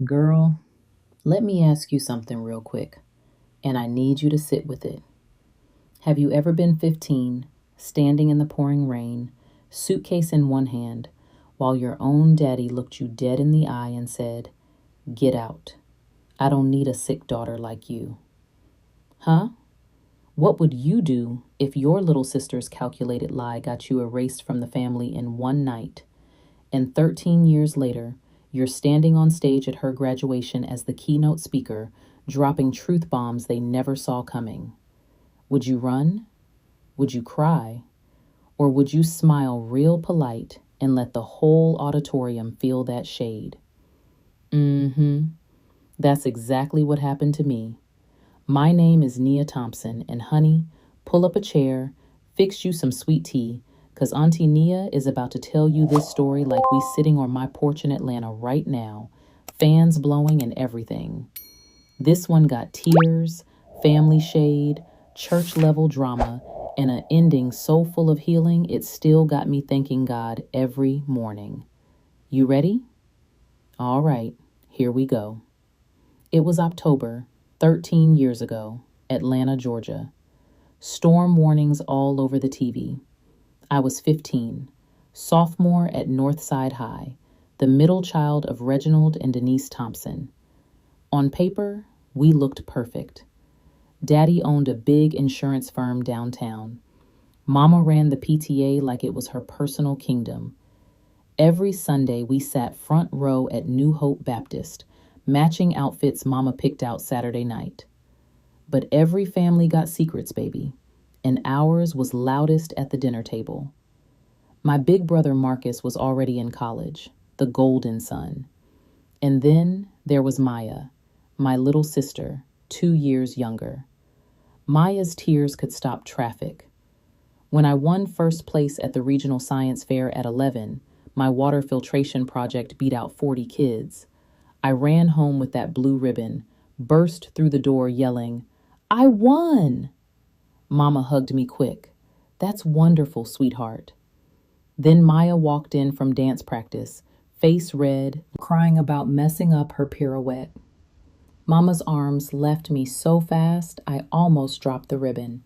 Girl, let me ask you something real quick, and I need you to sit with it. Have you ever been 15, standing in the pouring rain, suitcase in one hand, while your own daddy looked you dead in the eye and said, "Get out. I don't need a sick daughter like you"? Huh? What would you do if your little sister's calculated lie got you erased from the family in one night, and 13 years later, you're standing on stage at her graduation as the keynote speaker, dropping truth bombs they never saw coming? Would you run? Would you cry? Or would you smile real polite and let the whole auditorium feel that shade? Mm-hmm. That's exactly what happened to me. My name is Nia Thompson, and honey, pull up a chair, fix you some sweet tea, 'cause Auntie Nia is about to tell you this story like we sitting on my porch in Atlanta right now, fans blowing and everything. This one got tears, family shade, church level drama, and an ending so full of healing it still got me thanking God every morning. You ready? All right, here we go. It was October, 13 years ago, Atlanta, Georgia. Storm warnings all over the TV. I was 15, sophomore at Northside High, the middle child of Reginald and Denise Thompson. On paper, we looked perfect. Daddy owned a big insurance firm downtown. Mama ran the PTA like it was her personal kingdom. Every Sunday, we sat front row at New Hope Baptist, matching outfits Mama picked out Saturday night. But every family got secrets, baby, and ours was loudest at the dinner table. My big brother Marcus was already in college, the golden son. And then there was Maya, my little sister, 2 years younger. Maya's tears could stop traffic. When I won first place at the regional science fair at 11, my water filtration project beat out 40 kids. I ran home with that blue ribbon, burst through the door yelling, "I won!" Mama hugged me quick. "That's wonderful, sweetheart." Then Maya walked in from dance practice, face red, crying about messing up her pirouette. Mama's arms left me so fast I almost dropped the ribbon.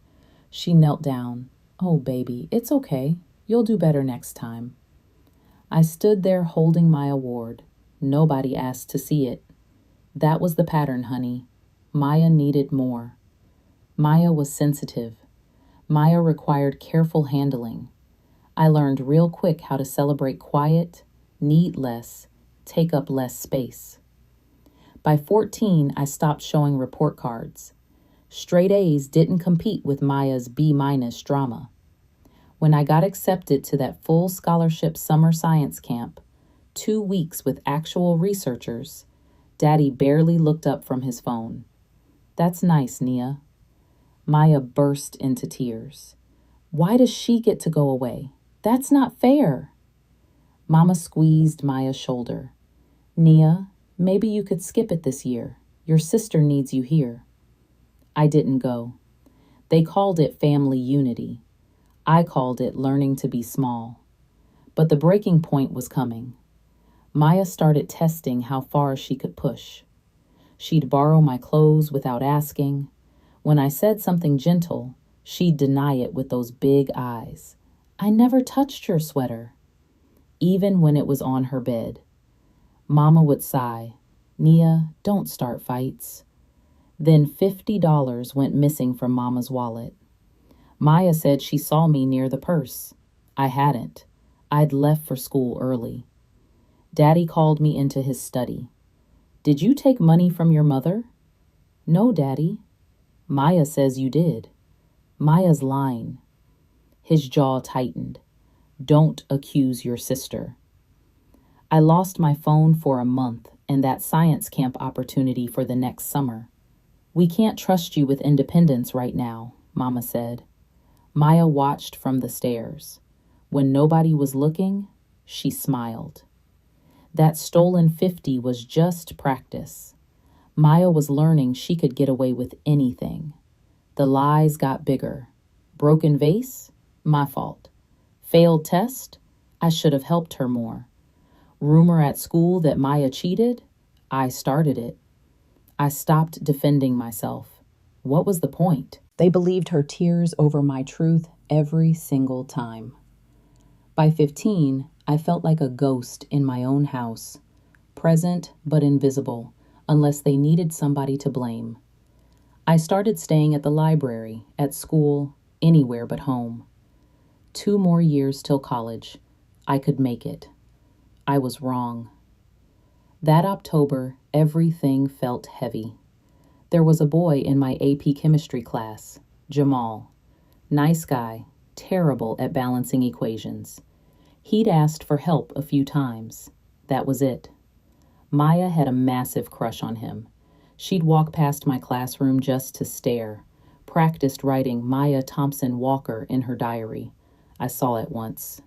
She knelt down. "Oh, baby, it's okay. You'll do better next time." I stood there holding my award. Nobody asked to see it. That was the pattern, honey. Maya needed more. Maya was sensitive. Maya required careful handling. I learned real quick how to celebrate quiet, need less, take up less space. By 14, I stopped showing report cards. Straight A's didn't compete with Maya's B- drama. When I got accepted to that full scholarship summer science camp, 2 weeks with actual researchers, Daddy barely looked up from his phone. "That's nice, Nia." Maya burst into tears. "Why does she get to go away? That's not fair." Mama squeezed Maya's shoulder. "Nia, maybe you could skip it this year. Your sister needs you here." I didn't go. They called it family unity. I called it learning to be small. But the breaking point was coming. Maya started testing how far she could push. She'd borrow my clothes without asking. When I said something gentle, she'd deny it with those big eyes. "I never touched your sweater." Even when it was on her bed. Mama would sigh, "Nia, don't start fights." Then $50 went missing from Mama's wallet. Maya said she saw me near the purse. I hadn't. I'd left for school early. Daddy called me into his study. "Did you take money from your mother?" "No, Daddy." "Maya says you did." "Maya's lying." His jaw tightened. "Don't accuse your sister." I lost my phone for a month and that science camp opportunity for the next summer. "We can't trust you with independence right now," Mama said. Maya watched from the stairs. When nobody was looking, she smiled. That stolen 50 was just practice. Maya was learning she could get away with anything. The lies got bigger. Broken vase? My fault. Failed test? I should have helped her more. Rumor at school that Maya cheated? I started it. I stopped defending myself. What was the point? They believed her tears over my truth every single time. By 15, I felt like a ghost in my own house, present but invisible, unless they needed somebody to blame. I started staying at the library, at school, anywhere but home. 2 more years till college. I could make it. I was wrong. That October, everything felt heavy. There was a boy in my AP chemistry class, Jamal. Nice guy, terrible at balancing equations. He'd asked for help a few times. That was it. Maya had a massive crush on him. She'd walk past my classroom just to stare, practiced writing Maya Thompson Walker in her diary. I saw it once.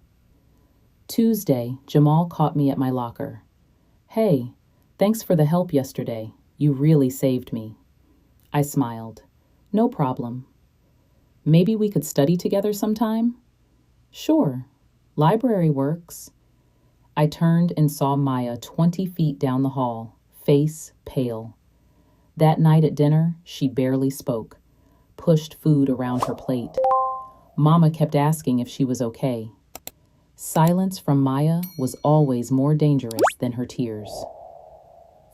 Tuesday, Jamal caught me at my locker. Hey, thanks for the help yesterday. You really saved me. I smiled. No problem. Maybe we could study together sometime? Sure. Library works. I turned and saw Maya 20 feet down the hall, face pale. That night at dinner, she barely spoke, pushed food around her plate. Mama kept asking if she was okay. Silence from Maya was always more dangerous than her tears.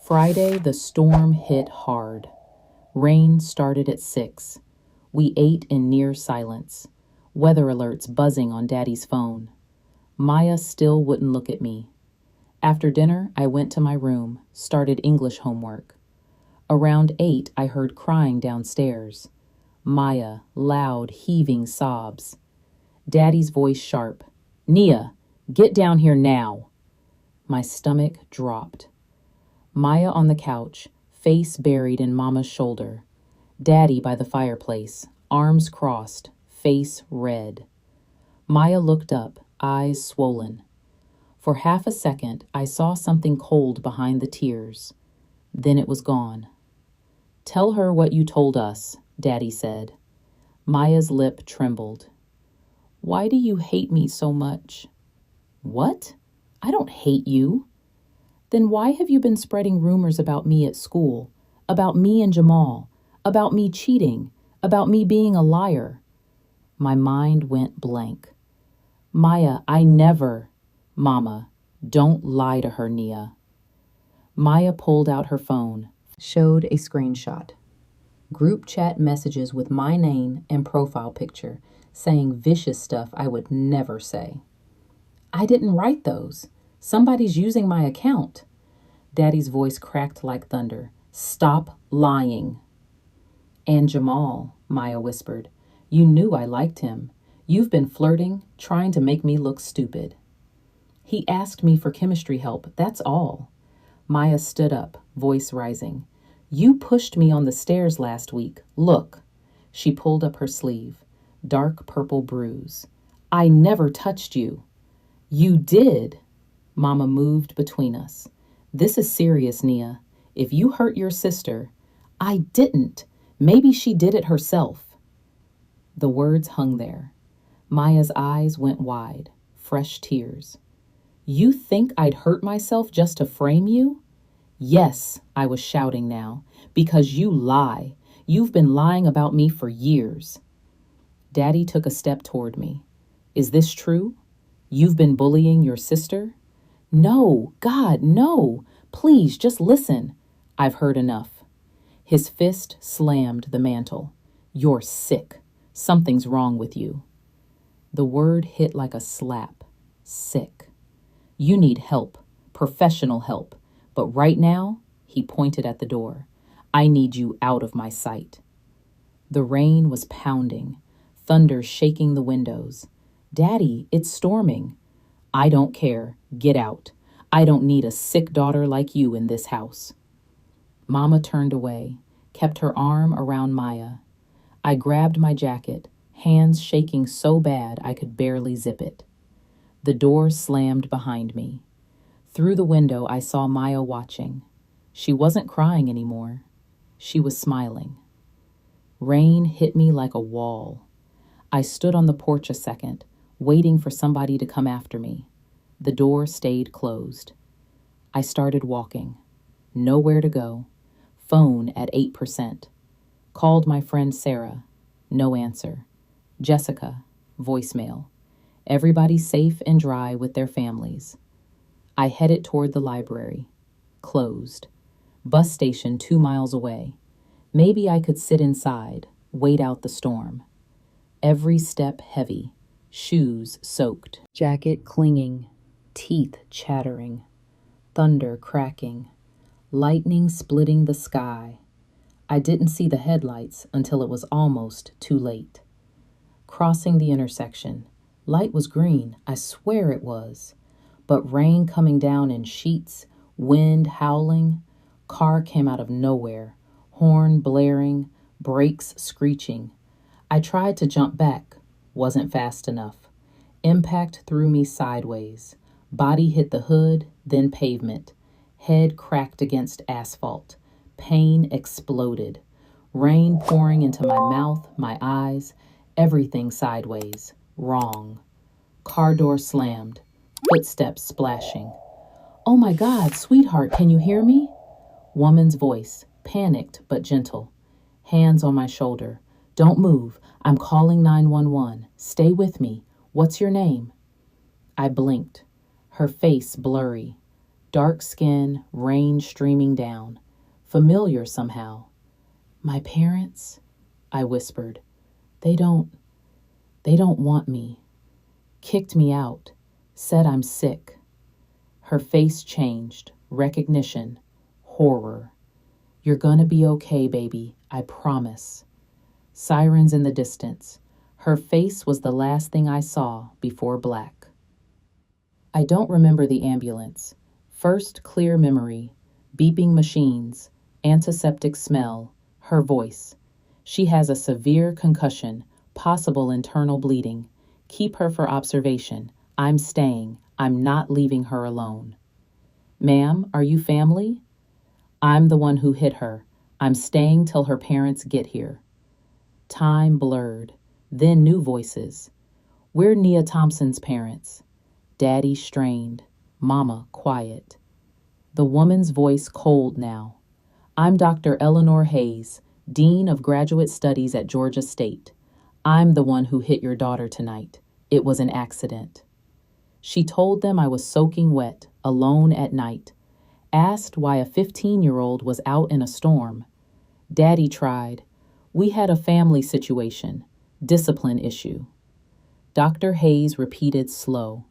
Friday, the storm hit hard. Rain started at 6. We ate in near silence, weather alerts buzzing on Daddy's phone. Maya still wouldn't look at me. After dinner, I went to my room, started English homework. Around 8, I heard crying downstairs. Maya, loud, heaving sobs. Daddy's voice sharp. Nia, get down here now. My stomach dropped. Maya on the couch, face buried in Mama's shoulder. Daddy by the fireplace, arms crossed, face red. Maya looked up, eyes swollen. For half a second, I saw something cold behind the tears. Then it was gone. Tell her what you told us, Daddy said. Maya's lip trembled. Why do you hate me so much? What? I don't hate you. Then why have you been spreading rumors about me at school, about me and Jamal, about me cheating, about me being a liar? My mind went blank. Maya, I never. Mama, don't lie to her, Nia. Maya pulled out her phone, showed a screenshot. Group chat messages with my name and profile picture, saying vicious stuff I would never say. I didn't write those. Somebody's using my account. Daddy's voice cracked like thunder. Stop lying. And Jamal, Maya whispered. You knew I liked him. You've been flirting, trying to make me look stupid. He asked me for chemistry help, that's all. Maya stood up, voice rising. You pushed me on the stairs last week. Look. She pulled up her sleeve. Dark purple bruise. I never touched you. You did. Mama moved between us. This is serious, Nia. If you hurt your sister, I didn't. Maybe she did it herself. The words hung there. Maya's eyes went wide, fresh tears. You think I'd hurt myself just to frame you? Yes, I was shouting now, because you lie. You've been lying about me for years. Daddy took a step toward me. Is this true? You've been bullying your sister? No, God, no. Please, just listen. I've heard enough. His fist slammed the mantel. You're sick. Something's wrong with you. The word hit like a slap. Sick. You need help, professional help. But right now, he pointed at the door. I need you out of my sight. The rain was pounding, thunder shaking the windows. Daddy, it's storming. I don't care. Get out. I don't need a sick daughter like you in this house. Mama turned away, kept her arm around Maya. I grabbed my jacket, hands shaking so bad I could barely zip it. The door slammed behind me. Through the window, I saw Maya watching. She wasn't crying anymore. She was smiling. Rain hit me like a wall. I stood on the porch a second, waiting for somebody to come after me. The door stayed closed. I started walking. Nowhere to go. Phone at 8%. Called my friend Sarah. No answer. Jessica. Voicemail. Everybody safe and dry with their families. I headed toward the library. Closed. Bus station 2 miles away. Maybe I could sit inside, wait out the storm. Every step heavy, shoes soaked. Jacket clinging, teeth chattering, thunder cracking, lightning splitting the sky. I didn't see the headlights until it was almost too late. Crossing the intersection. Light was green, I swear it was. But rain coming down in sheets, wind howling. Car came out of nowhere, horn blaring, brakes screeching. I tried to jump back, wasn't fast enough. Impact threw me sideways. Body hit the hood, then pavement. Head cracked against asphalt. Pain exploded. Rain pouring into my mouth, my eyes, everything sideways. Wrong. Car door slammed. Footsteps splashing. Oh my God, sweetheart, can you hear me? Woman's voice, panicked but gentle. Hands on my shoulder. Don't move. I'm calling 911. Stay with me. What's your name? I blinked. Her face blurry. Dark skin, rain streaming down. Familiar somehow. My parents? I whispered. They don't want me. Kicked me out. Said I'm sick. Her face changed. Recognition. Horror. You're gonna be okay, baby. I promise. Sirens in the distance. Her face was the last thing I saw before black. I don't remember the ambulance. First clear memory. Beeping machines. Antiseptic smell. Her voice. She has a severe concussion. Possible internal bleeding. Keep her for observation. I'm staying. I'm not leaving her alone. Ma'am, are you family? I'm the one who hit her. I'm staying till her parents get here. Time blurred. Then new voices. We're Nia Thompson's parents. Daddy strained. Mama quiet. The woman's voice cold now. I'm Dr. Eleanor Hayes, Dean of Graduate Studies at Georgia State. I'm the one who hit your daughter tonight. It was an accident. She told them I was soaking wet, alone at night. Asked why a 15-year-old was out in a storm. Daddy tried. We had a family situation. Discipline issue. Dr. Hayes repeated slow.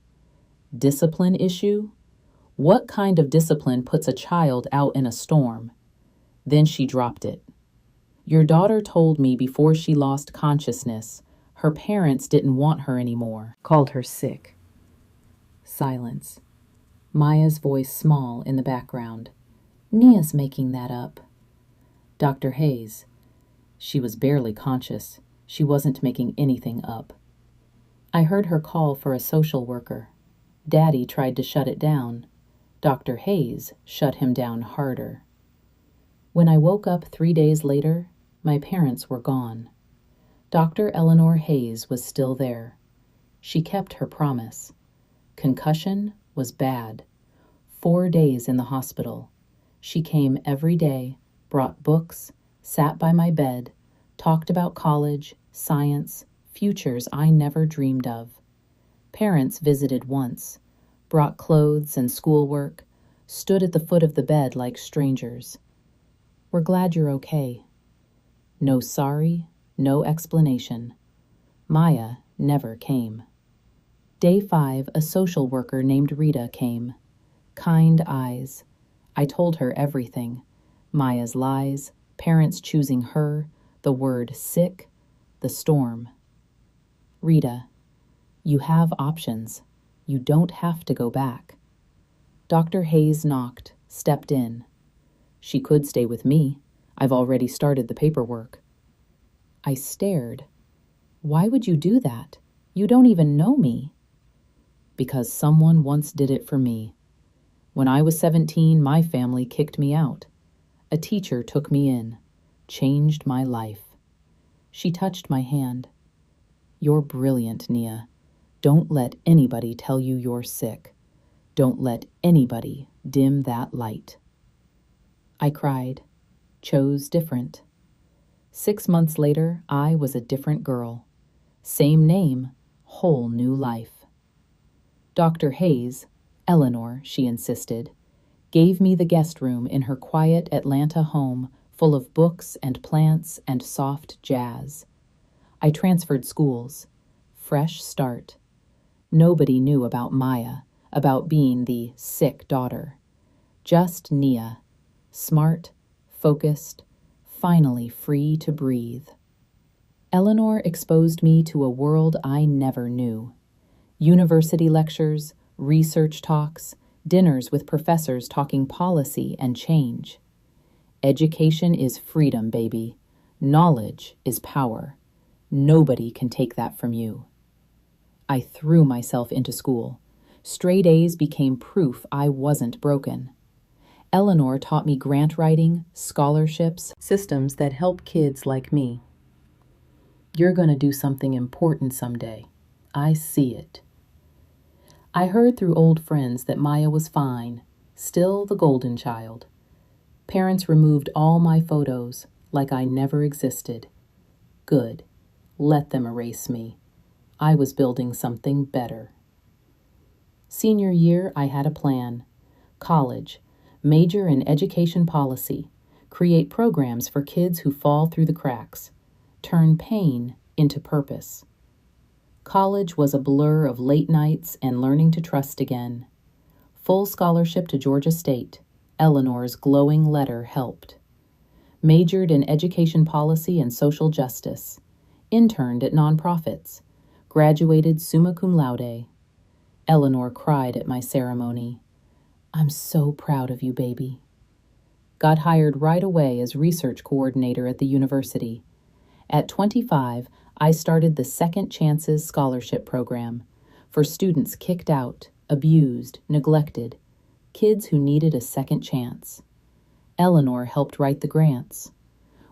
Discipline issue? What kind of discipline puts a child out in a storm? Then she dropped it. Your daughter told me before she lost consciousness, her parents didn't want her anymore. Called her sick. Silence. Maya's voice small in the background. Nia's making that up. Dr. Hayes. She was barely conscious. She wasn't making anything up. I heard her call for a social worker. Daddy tried to shut it down. Dr. Hayes shut him down harder. When I woke up 3 days later, my parents were gone. Dr. Eleanor Hayes was still there. She kept her promise. Concussion was bad. 4 days in the hospital. She came every day, brought books, sat by my bed, talked about college, science, futures I never dreamed of. Parents visited once, brought clothes and schoolwork, stood at the foot of the bed like strangers. We're glad you're okay. No sorry, no explanation. Maya never came. Day 5, a social worker named Rita came. Kind eyes. I told her everything. Maya's lies, parents choosing her, the word sick, the storm. Rita, you have options. You don't have to go back. Dr. Hayes knocked, stepped in. She could stay with me. I've already started the paperwork. I stared. Why would you do that? You don't even know me. Because someone once did it for me. When I was 17, my family kicked me out. A teacher took me in, changed my life. She touched my hand. You're brilliant, Nia. Don't let anybody tell you you're sick. Don't let anybody dim that light. I cried. Chose different. 6 months later, I was a different girl. Same name, whole new life. Dr. Hayes, Eleanor, she insisted, gave me the guest room in her quiet Atlanta home full of books and plants and soft jazz. I transferred schools. Fresh start. Nobody knew about Maya, about being the sick daughter. Just Nia, smart, focused, finally free to breathe. Eleanor exposed me to a world I never knew. University lectures, research talks, dinners with professors talking policy and change. Education is freedom, baby. Knowledge is power. Nobody can take that from you. I threw myself into school. Straight A's became proof I wasn't broken. Eleanor taught me grant writing, scholarships, systems that help kids like me. You're going to do something important someday. I see it. I heard through old friends that Maya was fine, still the golden child. Parents removed all my photos, like I never existed. Good. Let them erase me. I was building something better. Senior year, I had a plan. College, major in education policy, create programs for kids who fall through the cracks, turn pain into purpose. College was a blur of late nights and learning to trust again. Full scholarship to Georgia State. Eleanor's glowing letter helped. Majored in education policy and social justice. Interned at nonprofits. Graduated summa cum laude. Eleanor cried at my ceremony. I'm so proud of you, baby. Got hired right away as research coordinator at the university. At 25, I started the Second Chances Scholarship Program for students kicked out, abused, neglected, kids who needed a second chance. Eleanor helped write the grants.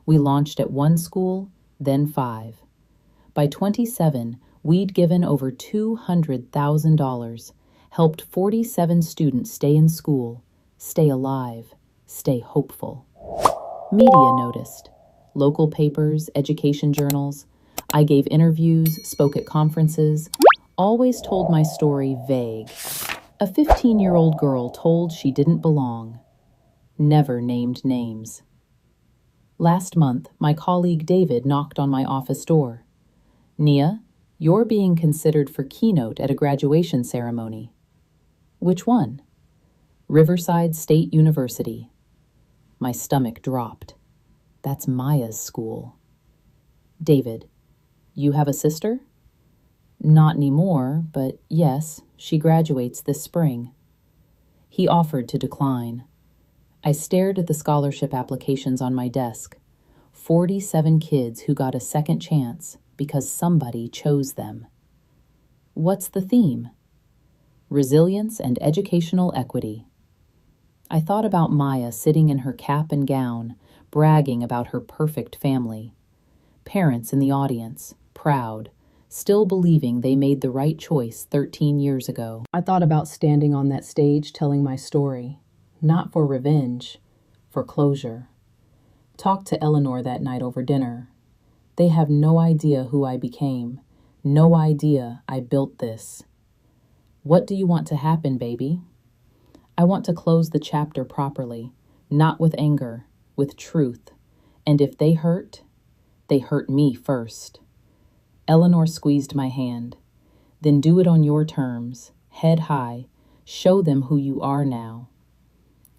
We launched at one school, then 5. By 27, we'd given over $200,000, helped 47 students stay in school, stay alive, stay hopeful. Media noticed. Local papers, education journals. I gave interviews, spoke at conferences, always told my story vague. A 15-year-old girl told she didn't belong. Never named names. Last month, my colleague David knocked on my office door. Nia, you're being considered for keynote at a graduation ceremony. Which one? Riverside State University. My stomach dropped. That's Maya's school. David, you have a sister? Not anymore, but yes, she graduates this spring. He offered to decline. I stared at the scholarship applications on my desk. 47 kids who got a second chance because somebody chose them. What's the theme? Resilience and educational equity. I thought about Maya sitting in her cap and gown, bragging about her perfect family. Parents in the audience, proud, still believing they made the right choice 13 years ago. I thought about standing on that stage telling my story, not for revenge, for closure. Talked to Eleanor that night over dinner. They have no idea who I became, no idea I built this. What do you want to happen, baby? I want to close the chapter properly, not with anger, with truth. And if they hurt me first. Eleanor squeezed my hand. Then do it on your terms, head high, show them who you are now.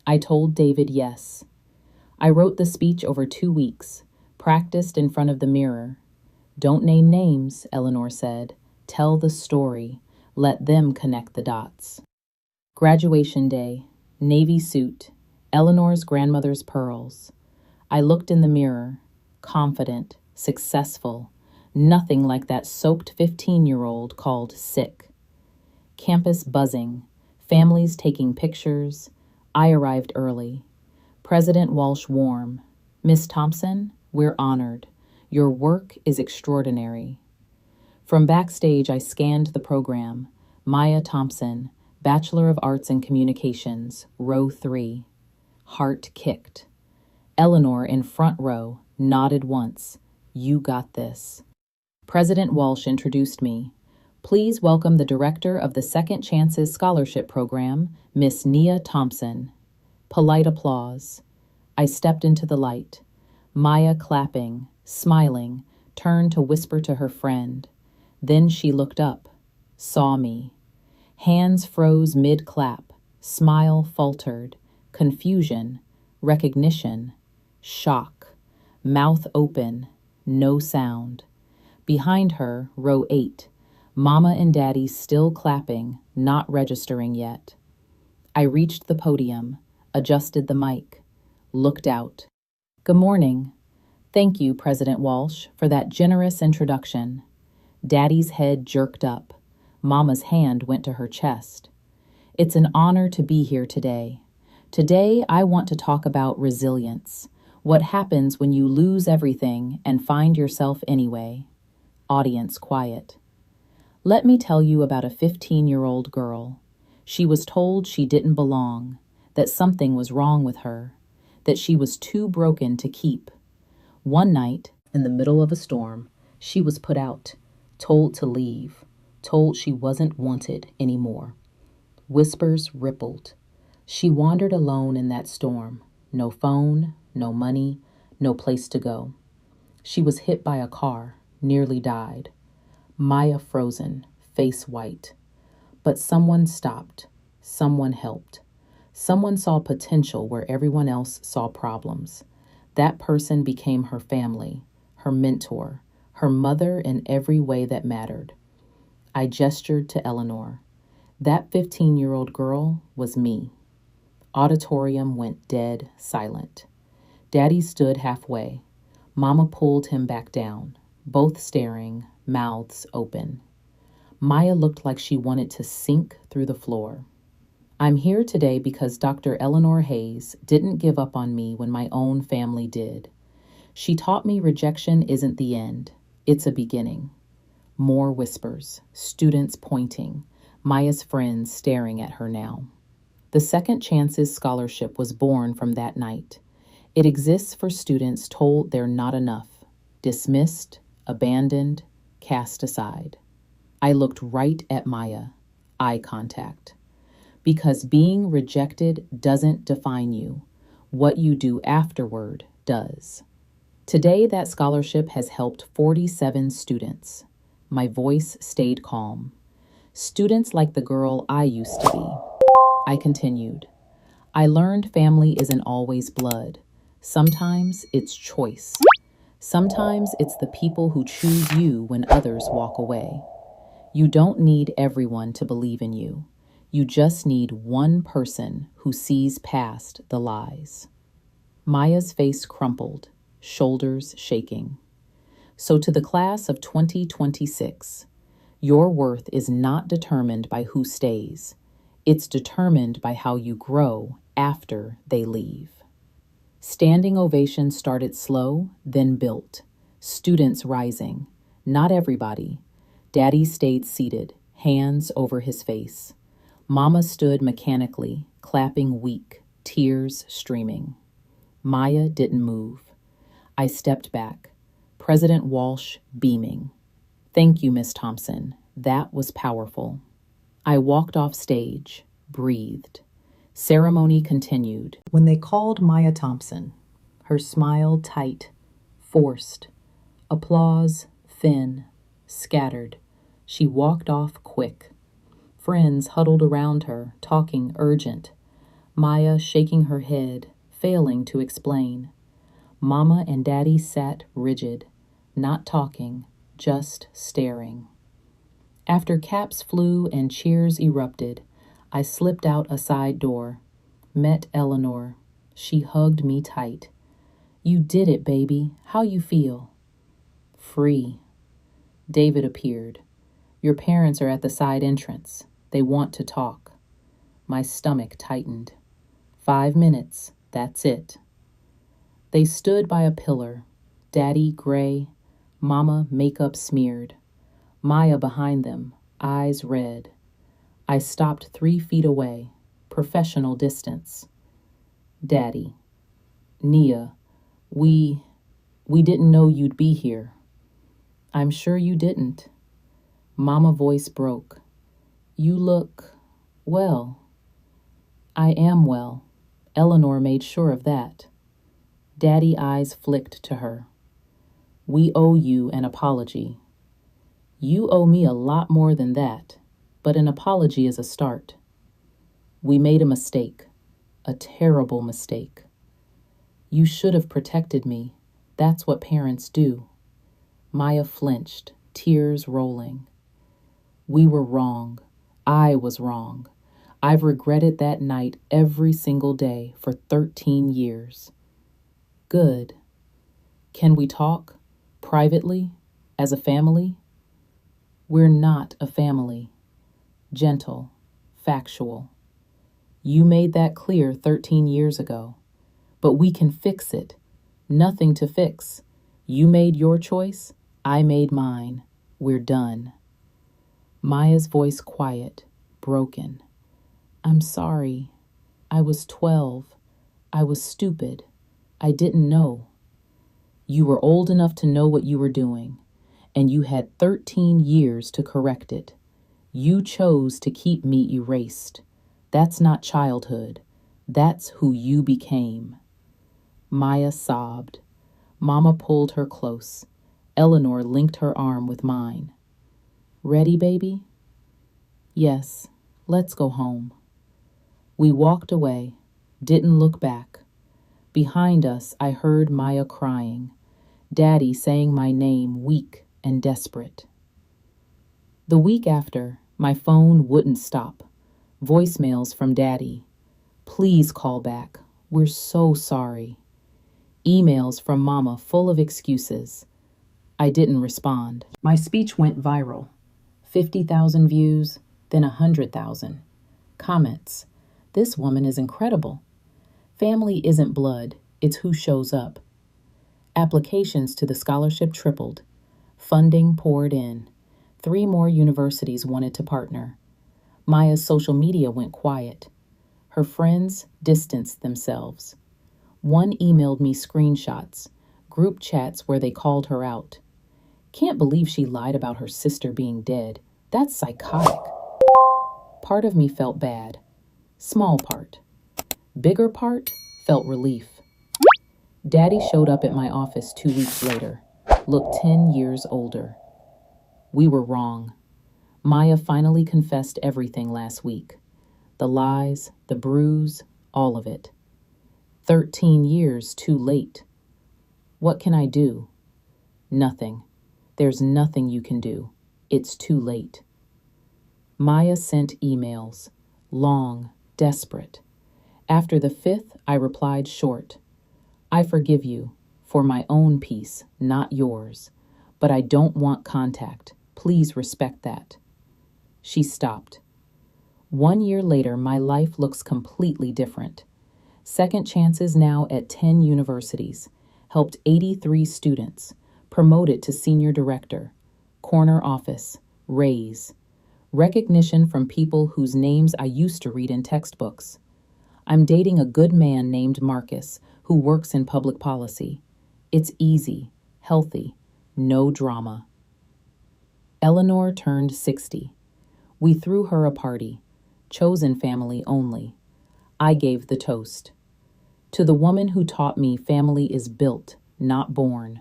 I told David yes. I wrote the speech over 2 weeks, practiced in front of the mirror. Don't name names, Eleanor said. Tell the story. Let them connect the dots. Graduation day, navy suit, Eleanor's grandmother's pearls. I looked in the mirror, confident, successful, nothing like that soaked 15-year-old called sick. Campus buzzing, families taking pictures. I arrived early. President Walsh warm. Miss Thompson, we're honored. Your work is extraordinary. From backstage, I scanned the program. Maya Thompson, Bachelor of Arts in Communications, row 3. Heart kicked. Eleanor in front row nodded once. You got this. President Walsh introduced me. Please welcome the director of the Second Chances Scholarship Program, Miss Nia Thompson. Polite applause. I stepped into the light. Maya clapping, smiling, turned to whisper to her friend. Then she looked up, saw me. Hands froze mid-clap, smile faltered, confusion, recognition, shock, mouth open, no sound. Behind her, row 8, Mama and Daddy still clapping, not registering yet. I reached the podium, adjusted the mic, looked out. Good morning. Thank you, President Walsh, for that generous introduction. Daddy's head jerked up. Mama's hand went to her chest. It's an honor to be here today. Today, I want to talk about resilience. What happens when you lose everything and find yourself anyway? Audience quiet. Let me tell you about a 15-year-old girl. She was told she didn't belong, that something was wrong with her, that she was too broken to keep. One night, in the middle of a storm, she was put out, told to leave, told she wasn't wanted anymore. Whispers rippled. She wandered alone in that storm. No phone, no money, no place to go. She was hit by a car, nearly died. Maya frozen, face white. But someone stopped. Someone helped. Someone saw potential where everyone else saw problems. That person became her family, her mentor, her mother in every way that mattered. I gestured to Eleanor. That 15-year-old girl was me. Auditorium went dead silent. Daddy stood halfway. Mama pulled him back down, both staring, mouths open. Maya looked like she wanted to sink through the floor. I'm here today because Dr. Eleanor Hayes didn't give up on me when my own family did. She taught me rejection isn't the end, it's a beginning. More whispers, students pointing, Maya's friends staring at her now. The Second Chances Scholarship was born from that night. It exists for students told they're not enough, dismissed, abandoned, cast aside. I looked right at Maya, eye contact. Because being rejected doesn't define you. What you do afterward does. Today, that scholarship has helped 47 students. My voice stayed calm. Students like the girl I used to be. I continued. I learned family isn't always blood. Sometimes it's choice. Sometimes it's the people who choose you when others walk away. You don't need everyone to believe in you. You just need one person who sees past the lies. Maya's face crumpled, shoulders shaking. So to the class of 2026, your worth is not determined by who stays. It's determined by how you grow after they leave. Standing ovation started slow, then built. Students rising. Not everybody. Daddy stayed seated, hands over his face. Mama stood mechanically, clapping weak, tears streaming. Maya didn't move. I stepped back. President Walsh beaming. Thank you, Miss Thompson. That was powerful. I walked off stage, breathed. Ceremony continued. When they called Maya Thompson, her smile tight, forced. Applause thin, scattered. She walked off quick. Friends huddled around her, talking urgent. Maya shaking her head, failing to explain. Mama and Daddy sat rigid, not talking, just staring. After caps flew and cheers erupted, I slipped out a side door, met Eleanor. She hugged me tight. You did it, baby. How you feel? Free. David appeared. Your parents are at the side entrance. They want to talk. My stomach tightened. 5 minutes, that's it. They stood by a pillar. Daddy gray, Mama makeup smeared. Maya behind them, eyes red. I stopped 3 feet away, professional distance. Daddy. Nia, We we didn't know you'd be here. I'm sure you didn't. Mama voice broke. You look well. I am well. Eleanor made sure of that. Daddy eyes flicked to her. We owe you an apology. You owe me a lot more than that, but an apology is a start. We made a mistake, a terrible mistake. You should have protected me. That's what parents do. Maya flinched, tears rolling. We were wrong. I was wrong. I've regretted that night every single day for 13 years. Good. Can we talk? Privately? As a family? We're not a family. Gentle. Factual. You made that clear 13 years ago. But we can fix it. Nothing to fix. You made your choice. I made mine. We're done. Maya's voice quiet, broken. I'm sorry. I was 12. I was stupid. I didn't know. You were old enough to know what you were doing, and you had 13 years to correct it. You chose to keep me erased. That's not childhood. That's who you became. Maya sobbed. Mama pulled her close. Eleanor linked her arm with mine. Ready, baby? Yes, let's go home. We walked away, didn't look back. Behind us, I heard Maya crying, Daddy saying my name weak and desperate. The week after, my phone wouldn't stop. Voicemails from Daddy. Please call back. We're so sorry. Emails from Mama full of excuses. I didn't respond. My speech went viral. 50,000 views, then 100,000. Comments. This woman is incredible. Family isn't blood, it's who shows up. Applications to the scholarship tripled. Funding poured in. 3 more universities wanted to partner. Maya's social media went quiet. Her friends distanced themselves. One emailed me screenshots, group chats where they called her out. Can't believe she lied about her sister being dead. That's psychotic. Part of me felt bad. Small part. Bigger part felt relief. Daddy showed up at my office 2 weeks later, looked 10 years older. We were wrong. Maya finally confessed everything last week. The lies, the bruise, all of it. 13 years too late. What can I do? Nothing. There's nothing you can do. It's too late. Maya sent emails, long, desperate. After the 5th, I replied short. I forgive you, for my own peace, not yours. But I don't want contact. Please respect that. She stopped. 1 year later, my life looks completely different. Second chances now at 10 universities, helped 83 students, promoted to senior director, corner office, raise, recognition from people whose names I used to read in textbooks. I'm dating a good man named Marcus who works in public policy. It's easy, healthy, no drama. Eleanor turned 60. We threw her a party, chosen family only. I gave the toast. To the woman who taught me family is built, not born.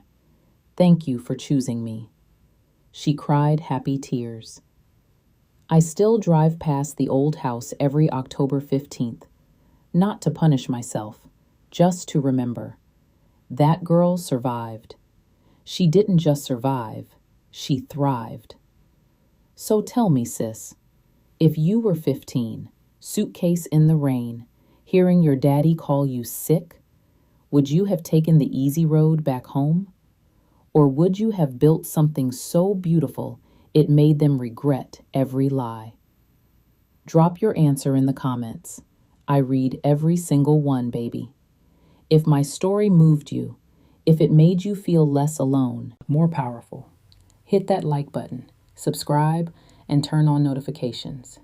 Thank you for choosing me. She cried happy tears. I still drive past the old house every October 15th, not to punish myself, just to remember. That girl survived. She didn't just survive, she thrived. So tell me, sis, if you were 15, suitcase in the rain, hearing your daddy call you sick, would you have taken the easy road back home? Or would you have built something so beautiful it made them regret every lie? Drop your answer in the comments. I read every single one, baby. If my story moved you, if it made you feel less alone, more powerful, hit that like button, subscribe, and turn on notifications.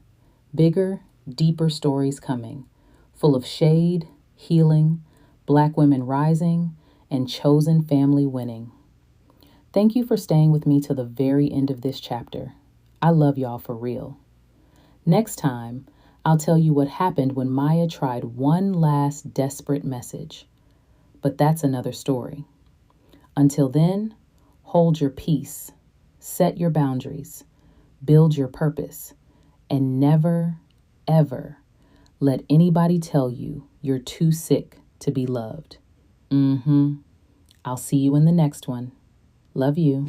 Bigger, deeper stories coming, full of shade, healing, Black women rising, and chosen family winning. Thank you for staying with me to the very end of this chapter. I love y'all for real. Next time, I'll tell you what happened when Maya tried one last desperate message. But that's another story. Until then, hold your peace, set your boundaries, build your purpose, and never, ever let anybody tell you you're too sick to be loved. I'll see you in the next one. Love you.